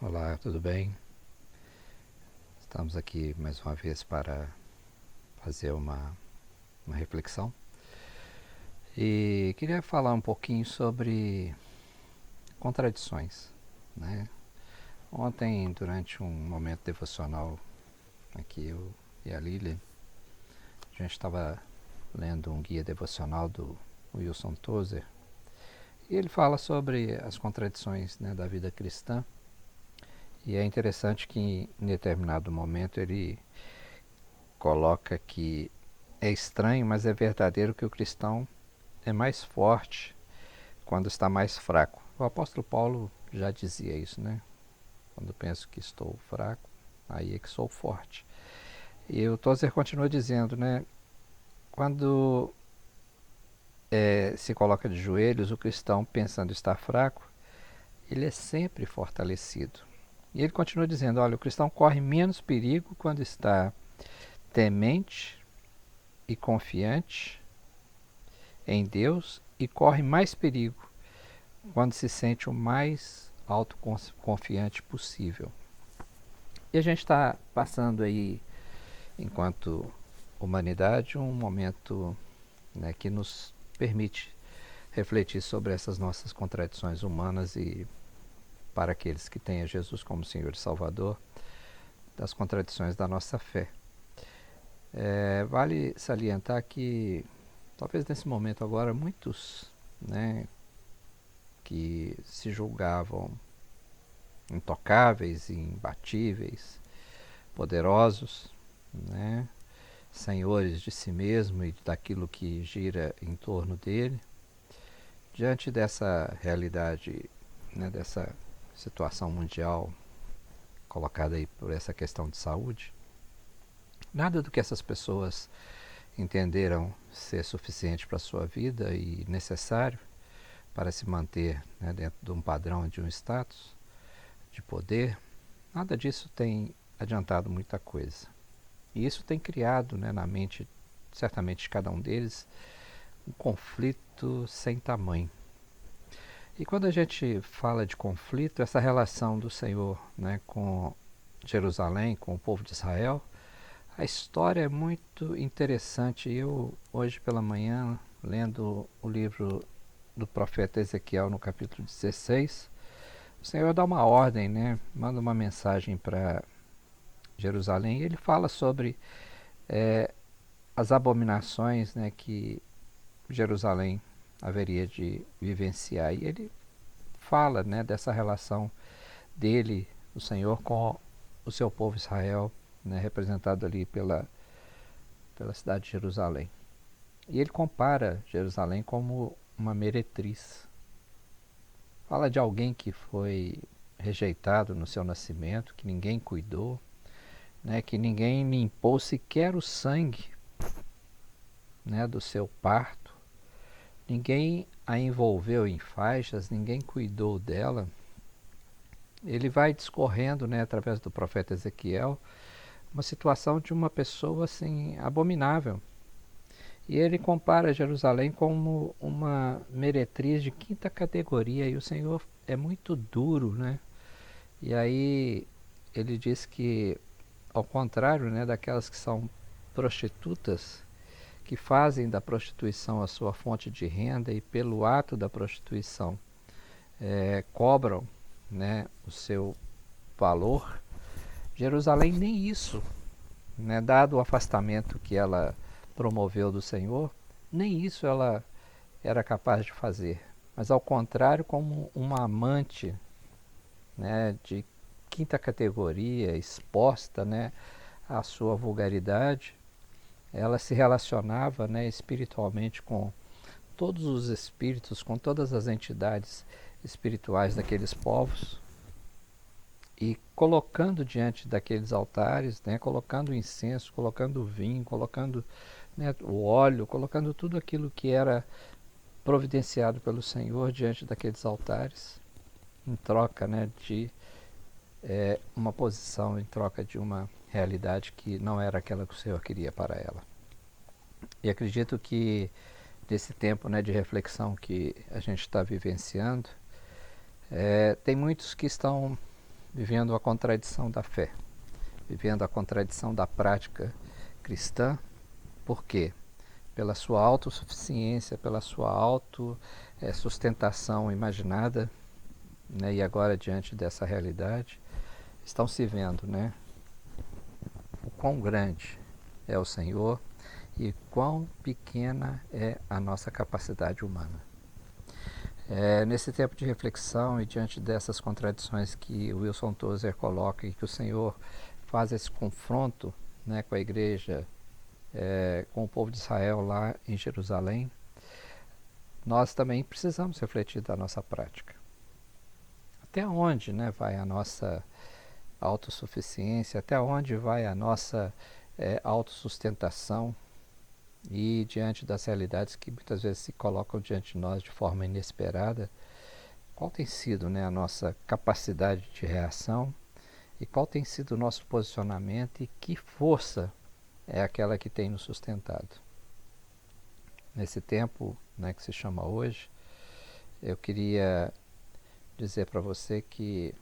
Olá, tudo bem? Estamos aqui mais uma vez para fazer uma reflexão e queria falar um pouquinho sobre contradições, né? Ontem, durante um momento devocional aqui, eu e a Lilian, a gente estava lendo um guia devocional do Wilson Tozer e ele fala sobre as contradições, né, da vida cristã. E é interessante que em determinado momento ele coloca que é estranho, mas é verdadeiro que o cristão é mais forte quando está mais fraco. O apóstolo Paulo já dizia isso, né? Quando penso que estou fraco, aí é que sou forte. E o Tozer continua dizendo, né? Quando se coloca de joelhos, o cristão pensando estar fraco, ele é sempre fortalecido. E ele continua dizendo, olha, o cristão corre menos perigo quando está temente e confiante em Deus e corre mais perigo quando se sente o mais autoconfiante possível. E a gente está passando aí, enquanto humanidade, um momento, né, que nos permite refletir sobre essas nossas contradições humanas e, para aqueles que têm a Jesus como Senhor e Salvador, das contradições da nossa fé. Vale salientar que, talvez nesse momento agora, muitos, né, que se julgavam intocáveis, imbatíveis, poderosos, né, senhores de si mesmo e daquilo que gira em torno dele. Diante dessa realidade, né, dessa situação mundial colocada aí por essa questão de saúde, nada do que essas pessoas entenderam ser suficiente para a sua vida e necessário para se manter, né, dentro de um padrão, de um status de poder, nada disso tem adiantado muita coisa. E isso tem criado, né, na mente, certamente, de cada um deles, um conflito sem tamanho. E quando a gente fala de conflito, essa relação do Senhor, né, com Jerusalém, com o povo de Israel, a história é muito interessante. Eu, hoje pela manhã, lendo o livro do profeta Ezequiel, no capítulo 16, o Senhor dá uma ordem, né, manda uma mensagem para Jerusalém, e ele fala sobre as abominações, né, que Jerusalém haveria de vivenciar. E ele fala, né, dessa relação dele, o Senhor, com o seu povo Israel, né, representado ali pela cidade de Jerusalém. E ele compara Jerusalém como uma meretriz. Fala de alguém que foi rejeitado no seu nascimento, que ninguém cuidou, né, que ninguém limpou sequer o sangue, né, do seu parto. Ninguém a envolveu em faixas, ninguém cuidou dela. Ele vai discorrendo, né, através do profeta Ezequiel, uma situação de uma pessoa assim abominável. E ele compara Jerusalém como uma meretriz de quinta categoria, e o Senhor é muito duro, né? E aí ele diz que, ao contrário, né, daquelas que são prostitutas, que fazem da prostituição a sua fonte de renda e pelo ato da prostituição cobram, né, o seu valor, Jerusalém nem isso, né, dado o afastamento que ela promoveu do Senhor, nem isso ela era capaz de fazer. Mas ao contrário, como uma amante, né, de quinta categoria, exposta, né, à sua vulgaridade, ela se relacionava, né, espiritualmente com todos os espíritos, com todas as entidades espirituais daqueles povos, e colocando diante daqueles altares, né, colocando o incenso, colocando o vinho, colocando, né, o óleo, colocando tudo aquilo que era providenciado pelo Senhor diante daqueles altares, em troca, né, de uma posição, em troca de uma realidade que não era aquela que o Senhor queria para ela. E acredito que nesse tempo, né, de reflexão que a gente está vivenciando, tem muitos que estão vivendo a contradição da fé, vivendo a contradição da prática cristã. Por quê? Pela sua autossuficiência, pela sua autossustentação imaginada, né? E agora, diante dessa realidade, estão se vendo, né, o quão grande é o Senhor e quão pequena é a nossa capacidade humana. Nesse tempo de reflexão e diante dessas contradições que o Wilson Tozer coloca e que o Senhor faz esse confronto, né, com a igreja, com o povo de Israel lá em Jerusalém, nós também precisamos refletir da nossa prática. Até onde, né, vai a nossa autossuficiência, até onde vai a nossa autossustentação, e diante das realidades que muitas vezes se colocam diante de nós de forma inesperada, qual tem sido, né, a nossa capacidade de reação e qual tem sido o nosso posicionamento e que força é aquela que tem nos sustentado. Nesse tempo, né, que se chama hoje, eu queria dizer para você que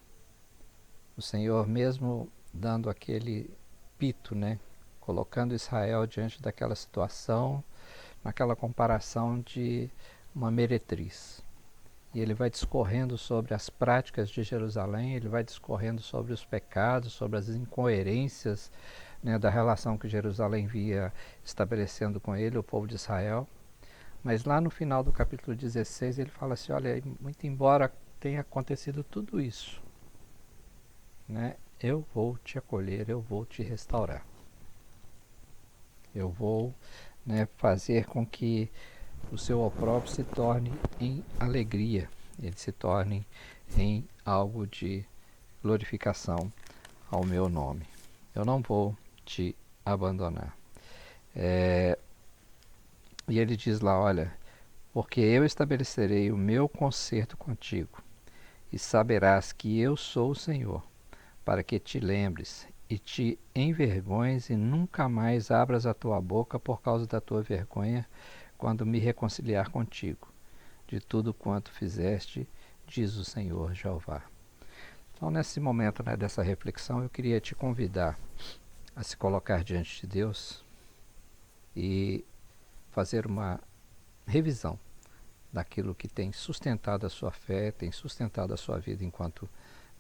o Senhor, mesmo dando aquele pito, né, colocando Israel diante daquela situação, naquela comparação de uma meretriz. E ele vai discorrendo sobre as práticas de Jerusalém, ele vai discorrendo sobre os pecados, sobre as incoerências, né, da relação que Jerusalém via estabelecendo com ele, o povo de Israel. Mas lá no final do capítulo 16 ele fala assim, olha, muito embora tenha acontecido tudo isso, né, eu vou te acolher, eu vou te restaurar. Eu vou, né, fazer com que o seu opróbrio se torne em alegria, ele se torne em algo de glorificação ao meu nome. Eu não vou te abandonar. E ele diz lá, olha, porque eu estabelecerei o meu concerto contigo, e saberás que eu sou o Senhor, para que te lembres e te envergonhes e nunca mais abras a tua boca por causa da tua vergonha, quando me reconciliar contigo, de tudo quanto fizeste, diz o Senhor Jeová. Então, nesse momento, né, dessa reflexão, eu queria te convidar a se colocar diante de Deus e fazer uma revisão daquilo que tem sustentado a sua fé, tem sustentado a sua vida enquanto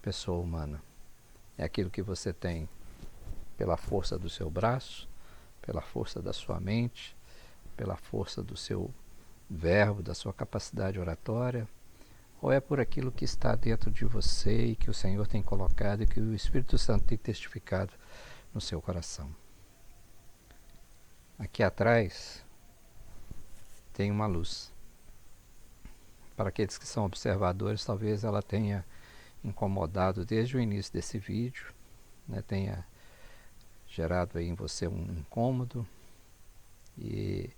pessoa humana. É aquilo que você tem pela força do seu braço, pela força da sua mente, pela força do seu verbo, da sua capacidade oratória, ou é por aquilo que está dentro de você e que o Senhor tem colocado e que o Espírito Santo tem testificado no seu coração. Aqui atrás tem uma luz. Para aqueles que são observadores, talvez ela tenha incomodado desde o início desse vídeo, né, tenha gerado aí em você um incômodo e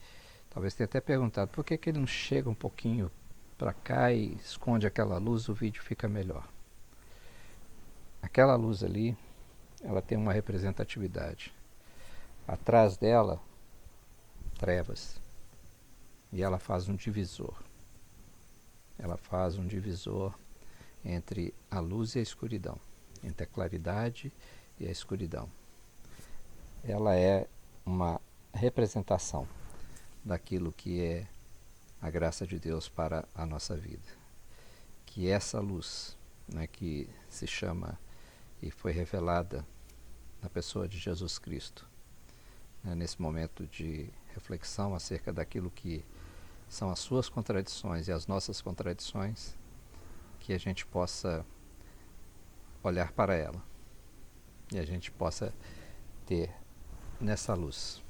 talvez tenha até perguntado por que ele não chega um pouquinho para cá e esconde aquela luz, o vídeo fica melhor. Aquela luz ali, ela tem uma representatividade. Atrás dela, trevas. E ela faz um divisor. Ela faz um divisor entre a luz e a escuridão, entre a claridade e a escuridão. Ela é uma representação daquilo que é a graça de Deus para a nossa vida. Que essa luz, né, que se chama e foi revelada na pessoa de Jesus Cristo, né, nesse momento de reflexão acerca daquilo que são as suas contradições e as nossas contradições, que a gente possa olhar para ela e a gente possa ter nessa luz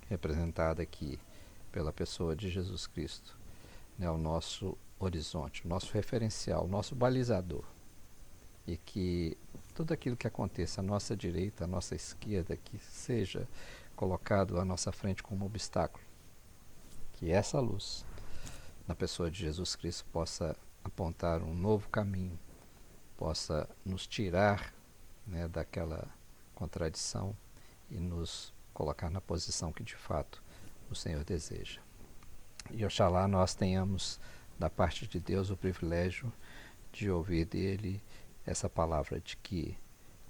representada aqui pela pessoa de Jesus Cristo, né, o nosso horizonte, o nosso referencial, o nosso balizador, e que tudo aquilo que aconteça à nossa direita, à nossa esquerda, que seja colocado à nossa frente como obstáculo, que essa luz na pessoa de Jesus Cristo possa apontar um novo caminho, possa nos tirar, né, daquela contradição e nos colocar na posição que de fato o Senhor deseja. E oxalá nós tenhamos da parte de Deus o privilégio de ouvir dele essa palavra de que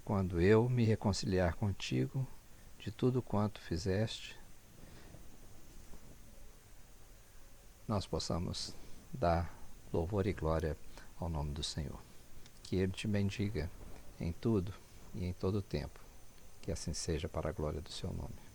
quando eu me reconciliar contigo, de tudo quanto fizeste, nós possamos dar louvor e glória ao nome do Senhor. Que Ele te bendiga em tudo e em todo o tempo. Que assim seja para a glória do seu nome.